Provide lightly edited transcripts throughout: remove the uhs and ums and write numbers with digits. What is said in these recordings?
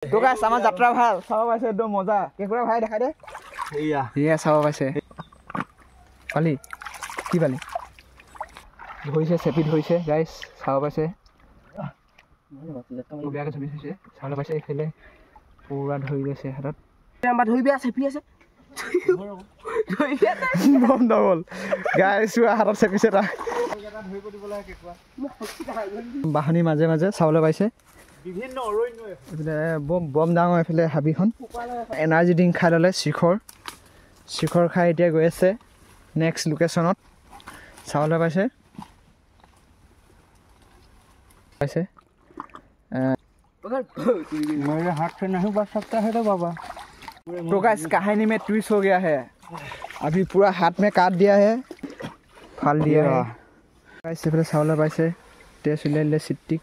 তো গাইস আমাৰ যাত্ৰা ভাল চাব পাইছে একদম মজা কেকুৰা ভাই দেখাই দে ইয়া চাব পাইছে পালি কি পালি ধৰিছে চেপি ধৰিছে গাইস চাব পাইছে বেয়াকে চবি হৈছে চাব পাইছে এইফালে পুৰা ধৰি গৈছে হাতত আমাৰ ধৰি বেয়া চেপি আছে বম ডবল গাইস হাতত চেপিছে তা ধৰিব দিব লাগে কেকুৰা বাহনি মাজে মাজে চাবলৈ পাইছে বিভিন্ন অৰণ্য এফালে বম ডাঙৰ এফালে হাবিখন এনাৰ্জি ড্ৰিংক খাই ল'লে শিখৰ খাই এতিয়া গৈ আছে নেক্সট লোকেশ্যনত চাবলৈ পাইছে मेरे हाथ से नहीं बच सकता है तो बाबा तो गाइस कहानी में ट्विस्ट हो गया है अभी पूरा हाथ में काट दिया है फाल दिया है गाइस से चावला पाइसे टेस्ट ले सिट्टिक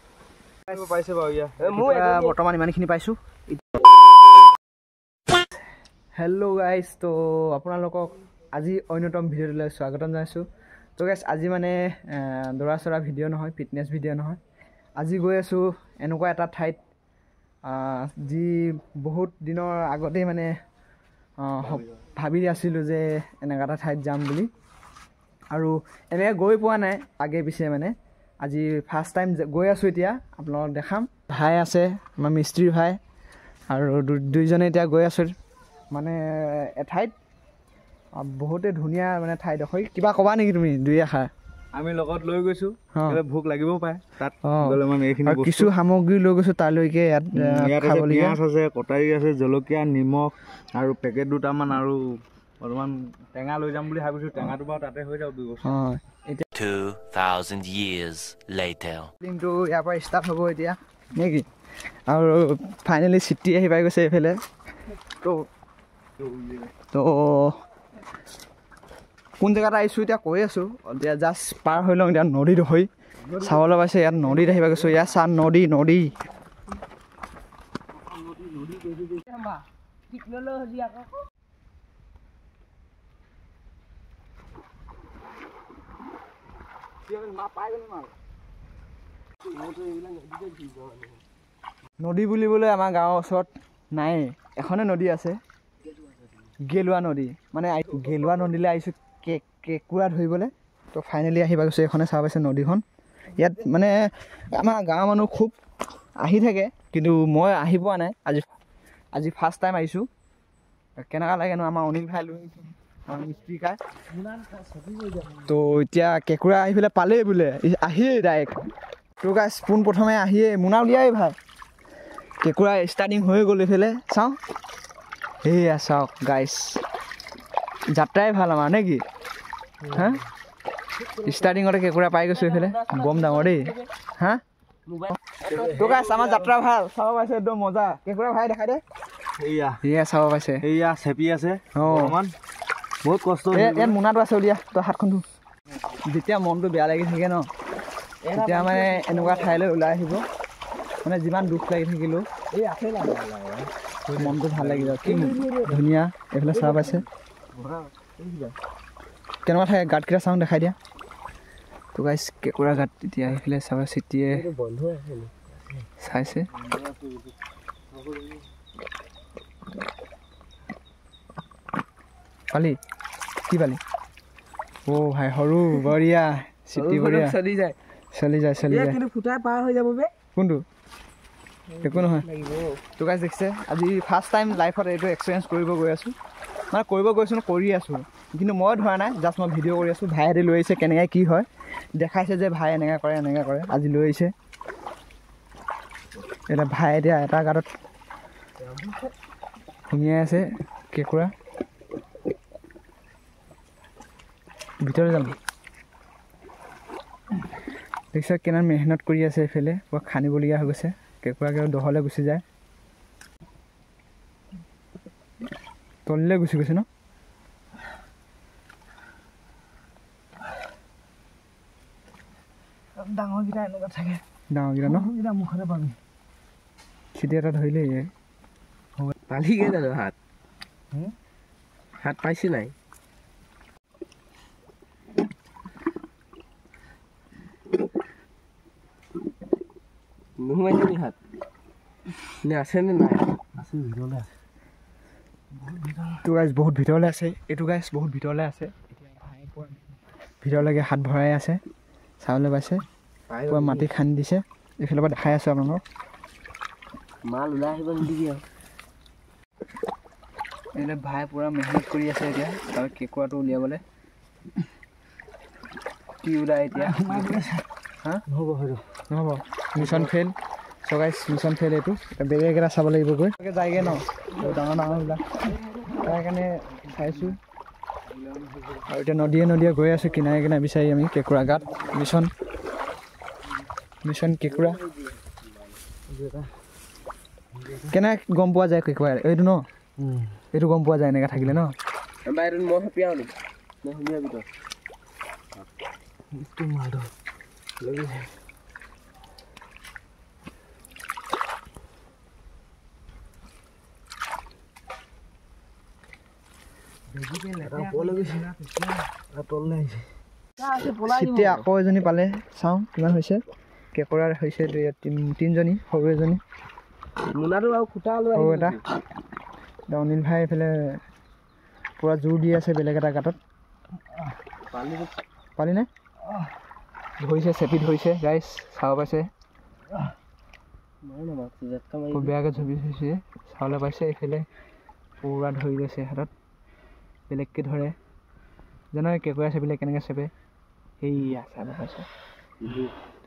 पाइसे बाबा बर्तमान इमानखिनि पाइछु हेलो गाइस तो আপোনালোকক আজি অন্যতম ভিডিঅ'লৈ স্বাগতম জনাইছো তো গাইস আজি মানে দৰা চৰা ভিডিঅ' নহয় ফিটনেছ ভিডিঅ' নহয় আজি গৈ আছো এনেকুৱা এটা ঠাইত যি বহুত দিনৰ আগতে মানে ভাবি আছিলো যে এনেকুৱা এটা ঠাইত যাম বুলি আৰু এনে গৈ পোৱা নাই আগে পিছে মানে আজি ফাৰ্ষ্ট টাইম গৈ আছো এতিয়া আপোনালোকক দেখাম ভাই আছে আমাৰ মিস্ত্ৰী ভাই আৰু দুইজনে এতিয়া গৈ আছো মানে এঠাইত বহুতে ধুনীয়া মানে ঠাইডোখৰ কিবা ক'বা নেকি তুমি দুই এষাৰ আমি লগত লৈ গৈছো ভোক লাগিব পায় তাত গলে মানে এইখিনি কিছু সামগ্ৰী লৈ গৈছো তালৈকে খাবলগীয়া আছে কটাৰী আছে জলকীয়া নিমখ আৰু পেকেট দুটামান আৰু অলপমান টেঙা লৈ যাম বুলি ভাবিছো টেঙাটো বাৰু তাতে হৈ যাব ব্যৱস্থা 2000 years later কিন্তু ইয়াৰ পৰা ষ্টাৰ্ট হ'ব এতিয়া নেকি আৰু ফাইনেলি চিটি আহি পাই গৈছে এইফালে তো কোন জেগাত আহিছোঁ এতিয়া কৈ আছোঁ এতিয়া জাষ্ট পাৰ হৈ লওঁ এতিয়া নদীত হৈ চাবলৈ পাইছে ইয়াত নদীত আহিব গৈছোঁ ইয়াত চান নদী নদী বুলিবলৈ আমাৰ গাঁৱৰ ওচৰত নাই এখনে নদী আছে গেলুৱা নদী মানে গেলুৱা নদীলৈ আহিছোঁ কেকুৰা ধৰিবলৈ তো ফাইনেলি আহিব গৈছে এইখনে চাব পাইছে নদীখন ইয়াত মানে আমাৰ গাঁৱৰ মানুহ খুব আহি থাকে কিন্তু মই আহি পোৱা নাই আজি ফাৰ্ষ্ট টাইম আহিছোঁ কেনেকুৱা লাগেনো আমাৰ অনিল ভাই লৈ স্পীকাৰ তো এতিয়া কেকুৰা আহি পেলাই পালেই বোলে আহিয়ে ডাইৰেক্ট তো গাইছ পোনপ্ৰথমে আহিয়ে মোনা উলিয়াই ভাই কেকুৰা ষ্টাৰ্টিং হৈ গ'ল এইফালে চাওঁ সেয়া চাওক গাইছ যাত্ৰাই ভাল আমাৰ নে কি হা ষ্টাৰ্টিঙতে কেকুৰা পাই গৈছোঁ এইফালে বম ডাঙৰ দেই হা তো গাইছ আমাৰ যাত্ৰা ভাল চাব পাইছে একদম মজা কেকুৰা ভাই দেখাই দে এয়া চাব পাইছে এয়া চেপি আছে অকণমান বহুত কষ্ট ইয়াত মোনাটো আছে উলিয়া তই হাতখন ধু যেতিয়া মনটো বেয়া লাগি থাকে ন তেতিয়া মানে এনেকুৱা ঠাইলৈ ওলাই আহিব মানে যিমান দুখ লাগি থাকিলেও মনটো ভাল লাগি যায় কি ধুনীয়া এইফালে চাহ পাইছে কেনেকুৱা ঠাই গাঁতকেইটা চাওঁ দেখাই দিয়া তো গাইছ কেকুৰা গাঁত এতিয়া এইফালে চাব চিটিয়ে চাইছে পালি কি পালি অ' ভাই সৰু বঢ়িয়া চিটি বঢ়িয়া চলি যায় কিন্তু ফুটাই পাৰ হৈ যাব বে কোনটো একো নহয় তো গাইছ দেখিছে আজি ফাৰ্ষ্ট টাইম লাইফত এইটো এক্সপিৰিয়েঞ্চ কৰিব গৈ আছোঁ মানে কৰিব গৈছোঁ কৰি আছোঁ কিন্তু মই ধৰা নাই জাষ্ট মই ভিডিঅ' কৰি আছোঁ ভাইহঁতে লৈ আহিছে কেনেকৈ কি হয় দেখাইছে যে ভাই এনেকৈ কৰে আজি লৈ আহিছে এতিয়া ভাই এতিয়া এটা গাঁতত সুমিয়াই আছে কেকুৰা ভিতৰত যাম দেখিছে কেনে মেহনত কৰি আছে এইফালে পুৰা খান্দিবলগীয়া হৈ গৈছে কেকুৰাকে দহলৈ গুচি যায় তললৈ গুচি গৈছে ন ডাঙৰকেইটা এনেকুৱা থাকে ডাঙৰকেইটা ন মুখতে পাবি চিটি এটা ধৰিলে পালিগে জানো হাত পাইছে নাই নোসোমাইছে নি হাত নে আছেনে নাই আছে ভিতৰলৈ আছে তো গাইছ বহুত ভিতৰলৈ আছে এইটো গাইছ বহুত ভিতৰলৈ আছে ভিতৰলৈকে হাত ভৰাই আছে চাবলৈ পাইছে পুৰা মাটি খান্দি দিছে এইফালৰ পৰা দেখাই আছোঁ আপোনালোকক মাল ওলাই আহিব নিদিবি আৰু এইফালে ভাই পুৰা মেহনত কৰি আছে এতিয়া তাৰ কেঁকুৰাটো উলিয়াবলৈ কি ওলাই এতিয়া হা নহ'ব হয়তো নহ'ব মিছন ফেইল চ' গাইছ মিছন ফেইল এইটো বেলেগ এটা চাব লাগিব গৈ যায়গৈ ন ডাঙৰ ডাঙৰবিলাক তাৰ কাৰণে চাইছোঁ আৰু এতিয়া নদীয়ে গৈ আছোঁ কিনাৰে কিনাৰে বিচাৰি আমি কেঁকুৰা গাত মিছন কেঁকুৰা কেনে গম পোৱা যায় কেঁকুৰা এইটো ন এইটো গম পোৱা যায় এনেকৈ থাকিলে ন এইটো মই হেপিয়াও নি মই শুনিয়া ভিতৰত এইটো মাৰটো চিটিয়ে আকৌ এজনী পালে চাওঁ কিমান হৈছে কেঁকুৰাৰ হৈছে তিনিজনী সৰু এজনী মোনাটো আৰু খুটা সৰু এটা অনিল ভাই এইফালে পূৰা জোৰ দি আছে বেলেগ এটা গাঁতত পালি নে ধৰিছে চেপি ধৰিছে গাইছ চাব পাইছে বেয়াকৈ ঝুবি হৈছে চাবলৈ পাইছে এইফালে পূৰা ধৰি গৈছে হাতত বেলেগকৈ ধৰে জানো কেঁকুৰা চেপিলে কেনেকৈ চেপে সেয়া চাব পাইছোঁ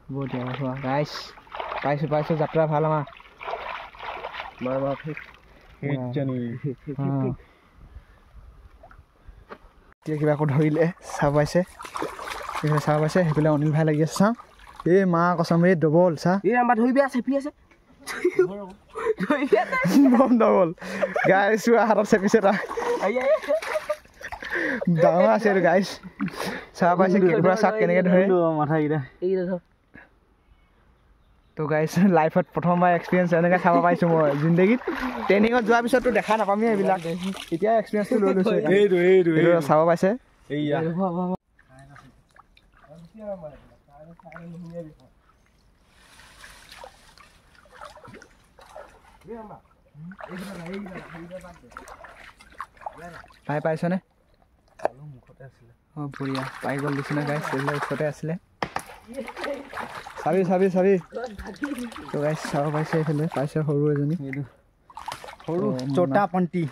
বহুত দিয়া হোৱা গাইছ পাইছোঁ যাত্ৰা ভাল আমাৰ এতিয়া কিবা আকৌ ধৰিলে চাব পাইছে সেইফালে অনিল ভাই লাগি আছে চাওঁ এই মা কচম এই ডবল চা এই আমাৰ ধৰিবি চেপি আছে ডবল গাইছ হাতত চেপিছে তাৰ ডাঙৰ আছে এইটো গাইছ চাব পাইছে কেঁকুৰা চাক কেনেকৈ ধৰে মাথাকেইটা তো গাইছ লাইফত প্ৰথমবাৰ এক্সপিৰিয়েঞ্চ এনেকৈ চাব পাইছোঁ মই জিন্দগীত ট্ৰেইনিঙত যোৱাৰ পিছততো দেখা নাপামেই এইবিলাক এতিয়া এক্সপিৰিয়েঞ্চটো লৈ লৈছোঁ এইটো চাব পাইছে পাইছনে অঁ বঢ়িয়া পাই গ'ল দিছিলে গাইছ এইবিলাক ওচৰতে আছিলে চাবি তো গাইছ চাব পাইছে এইফালে পাইছে সৰু এজনী সৰু চটা পণ্টি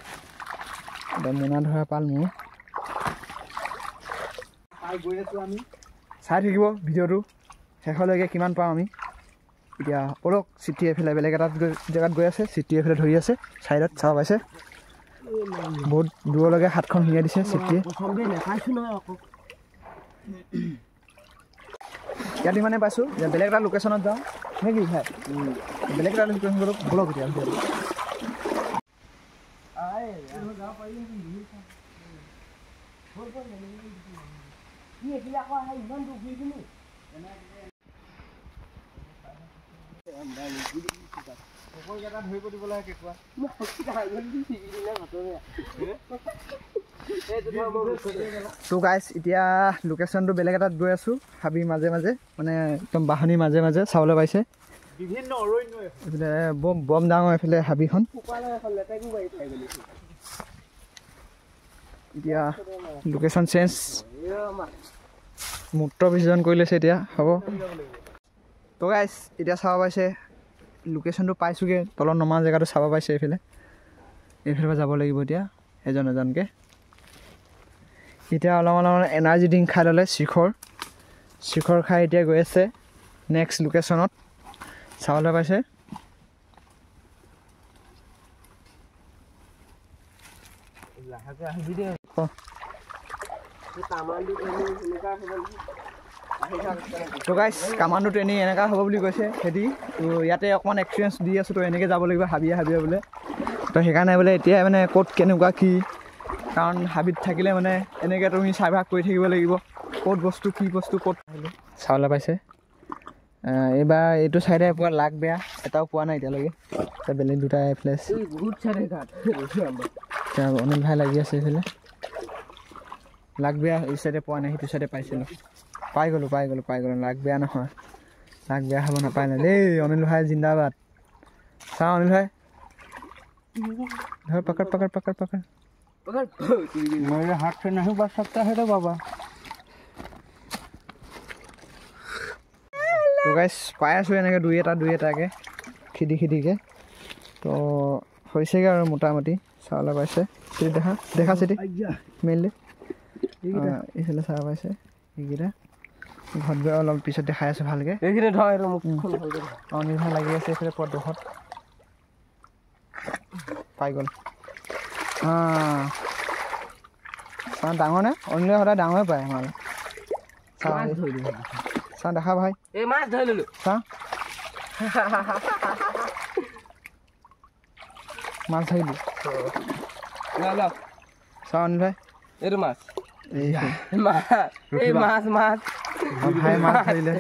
মোনা ধৰা পাল মোৰ চাই থাকিব ভিডিঅ'টো শেষলৈকে কিমান পাওঁ আমি এতিয়া অলপ চিটি এইফালে বেলেগ এটা জেগাত গৈ আছে চিটি এইফালে ধৰি আছে ছাইডত চাব পাইছে বহুত দূৰলৈকে হাতখন সুমিয়াই দিছে চিটিয়ে ইয়াত ইমানে পাইছোঁ বেলেগ এটা লোকেশ্যনত যাওঁ নে কি ভাই বেলেগ এটা লোকেশ্যন বলক এতিয়া ধৰিব দিব লাগে কেঁকুৰা তো গাইছ এতিয়া লোকেশ্যনটো বেলেগ এটাত গৈ আছোঁ হাবিৰ মাজে মাজে মানে একদম বাহনিৰ মাজে মাজে চাবলৈ পাইছে বিভিন্ন এইফালে বম ডাঙৰ এইফালে হাবিখন এতিয়া লোকেশ্যন চেঞ্জ মূত্ৰ বিসৰ্জন কৰি লৈছে এতিয়া হ'ব তো গাইছ এতিয়া চাব পাইছে লোকেশ্যনটো পাইছোঁগৈ তলত নমা জেগাটো চাব পাইছে এইফালে পৰা যাব লাগিব এতিয়া এজনকৈ এতিয়া অলপমান এনাৰ্জি ড্ৰিংক খাই ল'লে শিখৰ খাই এতিয়া গৈ আছে নেক্সট লোকেশ্যনত চাবলৈ পাইছে তো গাইছ কামাণ্ডো ট্ৰেইনিং এনেকুৱা হ'ব বুলি কৈছে সিহঁতি তো ইয়াতে অকণমান এক্সপিৰিয়েঞ্চ দি আছোঁ তো এনেকৈ যাব লাগিব হাবিয়ে বোলে তো সেইকাৰণে বোলে এতিয়া মানে ক'ত কেনেকুৱা কি কাৰণ হাবিত থাকিলে মানে এনেকৈ তুমি চাইভাগ কৰি থাকিব লাগিব ক'ত বস্তু কি বস্তু ক'ত চাবলৈ পাইছে এইবাৰ এইটো চাইডে পুৰা লাগ বেয়া এটাও পোৱা নাই এতিয়ালৈকে বেলেগ দুটা এইফালে অনিল ভাই লাগি আছে এইফালে লাগ বেয়া এই চাইডে পোৱা নাই সেইটো চাইডে পাইছিলোঁ পাই গ'লোঁ লাগ বেয়া নহয় লাগ বেয়া হ'ব নাপায় নাই দেই অনিল ভাই জিন্দাবাদ চাওঁ অনিল ভাই ধৰ পকड़ पकड़ पकड़ पकड़ मेरे हाथ से नहीं बच सकता है तो बाबा তো গাইছ পাই আছোঁ এনেকৈ দুই এটাকৈ খিদিকৈ তো হৈছেগৈ আৰু মোটামুটি চাউলা পাইছে চিটি দেখা চিটি মেইনলি এইফালে চাহ পাইছে এইকেইটা ঘৰত গৈ অলপ পিছত দেখাই আছোঁ ভালকৈ এইখিনি ধৰ অনিল ভাই লাগি আছে এইফালে পদডোখৰত পাই গ'ল চাহ ডাঙৰ নে অনিলে সদায় ডাঙৰে পায় আমাৰ চাহ দেখা ভাই এই মাছ ধৰি ললো চাহ মাছ ধৰিলি চাহ অনিল ভাই এইটো মাছ এই মাছ মাছ ভাই মাছ ধৰিলে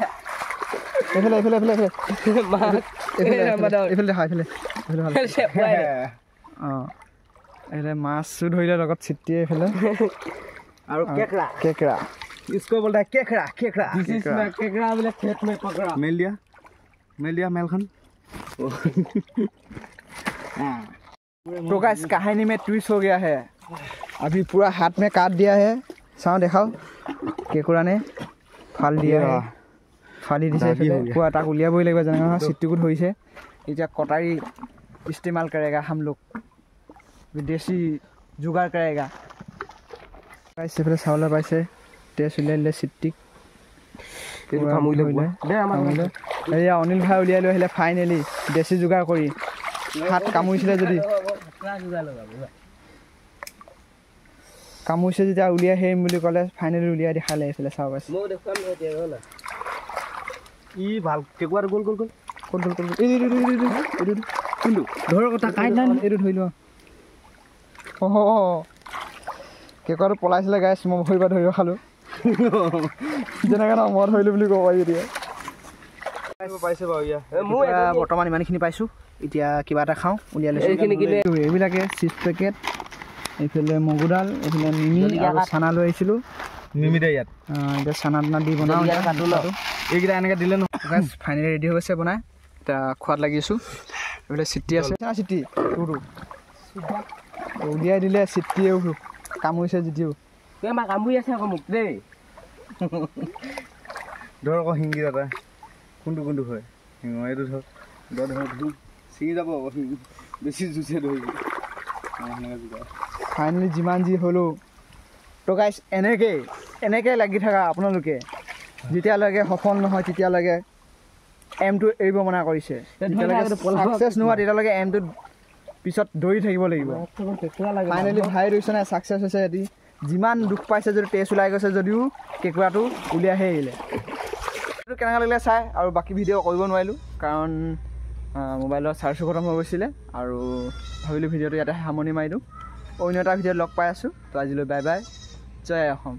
এইফালে এইফালে এইফালে এইফালে দেখা এইফালে অঁ এইফালে মাছো ধৰিলে লগত চিটিয়ে এইফালে আৰু কেকৰা इसको बोलता है केकड़ा केकड़ा केकड़ा बोले खेत में पकड़ा मेल दिया मेलखन तो गाइस कहानी में ट्विस्ट हो गया है अभी पूरा हाथ में काट दिया है चाओ देखाओ केकुरा ने फाल दिया है फाली दिसे पूरा ताक उलियाबई লাগিব যেনে চিট্টিকু ধৰিছে এতিয়া কটাৰী इस्तेमाल करेगा हम लोग विदेशी जुगाड़ करेगा गाइस से चावल पाइसे टेस्ट उलियाइले चिट्टिक এয়া অনিল ভাই উলিয়াই লৈ আহিলে ফাইনেলি দেশী যোগাৰ কৰি হাত কামুৰিছিলে যদি কামুৰিছে যেতিয়া উলিয়াই আহিম বুলি ক'লে ফাইনেলি উলিয়াই দেখালে এইফালে চাব পাইছে ই ভাল কেকুৱাৰ গোল গোল গোল কোন কোনটো ধৰ কথা কাই নাই এইটো ধৰি লোৱা কেকুৱাটো পলাইছিলে গাইছ মই ভৰিবা ধৰি ৰখালোঁ যেনেকৈ ন মই ধৰিলোঁ বুলি ক'ব পাৰি এতিয়া পাইছে বাৰু বৰ্তমান ইমানখিনি পাইছোঁ এতিয়া কিবা এটা খাওঁ উলিয়াই লৈছোঁ এইবিলাকে চিপছ পেকেট এইফালে মগুদাল এইফালে মিমি আৰু চানা লৈ আহিছিলোঁ মিমি দে ইয়াত এতিয়া চানা টানা দি বনাওঁ এইকেইটা এনেকৈ দিলে নহয় ফাইনেলি ৰেডি হৈ গৈছে বনাই এতিয়া খোৱাত লাগি আছোঁ এইফালে চিটি আছে চিটি তোৰো উলিয়াই দিলে চিটিয়েও কামুৰিছে যদিও কামুৰি আছে আকৌ মোক দেই ধৰ আকৌ শিঙি দাদা কোনটো হয় শিঙ এইটো ধৰ ছিঙি যাব বেছি জুচে ধৰিব ফাইনেলি যিমান যি হ'লেও তো গাইছ এনেকৈ লাগি থাকা আপোনালোকে যেতিয়ালৈকে সফল নহয় তেতিয়ালৈকে এমটো এৰিব মনা কৰিছে ছাকচেছ নোহোৱা তেতিয়ালৈকে এমটোত পিছত দৌৰি থাকিব লাগিব ফাইনেলি ভাই ৰৈছে নাই ছাকচেছ হৈছে এটি যিমান দুখ পাইছে যদি টেষ্ট ওলাই গৈছে যদিও কেকুৰাটো উলিয়াইহে আহিলে এইটো কেনেকৈ লাগিলে চাই আৰু বাকী ভিডিঅ' কৰিব নোৱাৰিলোঁ কাৰণ মোবাইলৰ চাৰ্জো খতম হৈ গৈছিলে আৰু ভাবিলোঁ ভিডিঅ'টো ইয়াতে সামৰণি মাৰি দিওঁ অন্য এটা ভিডিঅ'ত লগ পাই আছোঁ তো আজিলৈ বাই বাই জয় অসম।